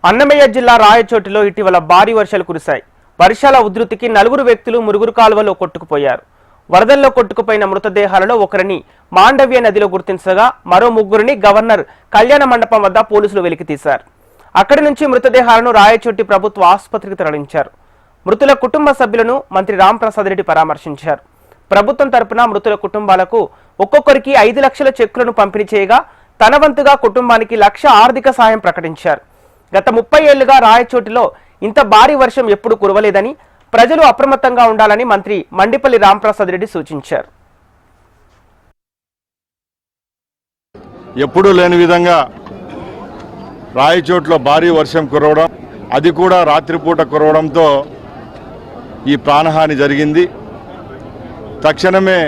అన్నమయ్య జిల్లా రాయచోటిలో ఇటీవల భారీ వర్షాలు కురిశాయి. వర్షాల ఉధృతికి 4 వ్యక్తులు మురుగురు కాలువలో కొట్టుకుపోయారు. వరదల్లో కొట్టుకుపోయిన మృతదేహాలలో ఒకరిని మాండవ్య నదిలో గుర్తించగా మరో 3గురిని గవర్నర్ కళ్యాణ మండపం వద్ద పోలీసులు వెలికితీశారు. అక్కడి నుంచి మృతదేహాలను రాయచోటి ప్రభుత్వ ఆసుపత్రికి తరలించారు. మృతుల కుటుంబ సభ్యులను మంత్రి రాంప్రసాద్ రెడ్డి పరామర్శించారు. ప్రభుత్వం తరపున మృతుల కుటుంబాలకు ఒక్కొక్కరికి 5 లక్షల చెక్కులను పంపిణీ చేయగా తన వంతుగా కుటుంబానికి 1 లక్ష ఆర్థిక సాయం ప్రకటించారు. గత 30 ఏళ్లుగా రాయచోటిలో ఇంత భారీ వర్షం ఎప్పుడు కురవలేదని, ప్రజలు అప్రమత్తంగా ఉండాలని మంత్రి మండిపల్లి రాంప్రసాద్ రెడ్డి సూచించారు. ఎప్పుడూ లేని విధంగా రాయచోట్లో భారీ వర్షం కురవడం, అది కూడా రాత్రిపూట కురవడంతో ఈ ప్రాణహాని జరిగింది. తక్షణమే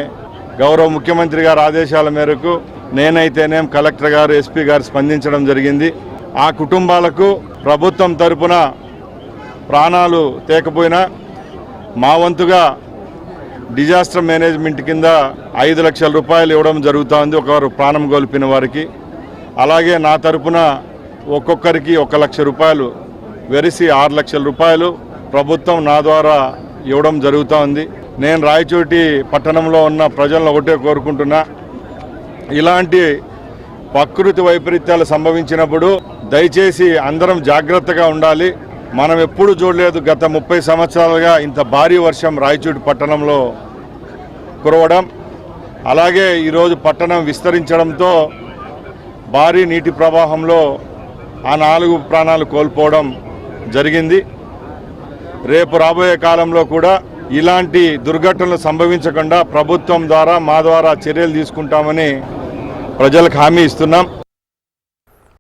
గౌరవ ముఖ్యమంత్రి గారి ఆదేశాల మేరకు నేనైతేనేం కలెక్టర్ గారు, ఎస్పీ గారు స్పందించడం జరిగింది. ఆ కుటుంబాలకు ప్రభుత్వం తరపున ప్రాణాలు తేకపోయినా మా వంతుగా డిజాస్టర్ మేనేజ్మెంట్ కింద 5 లక్షల రూపాయలు ఇవ్వడం జరుగుతోంది ఒకరు ప్రాణం కోల్పోయిన వారికి. అలాగే నా తరపున ఒక్కొక్కరికి 1 లక్ష రూపాయలు వెరిసి 6 లక్షల రూపాయలు ప్రభుత్వం నా ద్వారా ఇవ్వడం జరుగుతోంది. నేను రాయచోటి పట్టణంలో ఉన్న ప్రజలను ఒకటే కోరుకుంటున్నా, ఇలాంటి ప్రకృతి వైపరీత్యాలు సంభవించినప్పుడు దయచేసి అందరం జాగ్రత్తగా ఉండాలి. మనం ఎప్పుడు చూడలేదు గత 30 సంవత్సరాలుగా ఇంత భారీ వర్షం రాయచోటి పట్టణంలో కురవడం. అలాగే ఈరోజు పట్టణం విస్తరించడంతో భారీ నీటి ప్రవాహంలో ఆ 4 ప్రాణాలు కోల్పోవడం జరిగింది. రేపు రాబోయే కాలంలో కూడా ఇలాంటి దుర్ఘటనలు సంభవించకుండా ప్రభుత్వం ద్వారా మా ద్వారా చర్యలు తీసుకుంటామని ప్రజలకు హామీ ఇస్తున్నాం.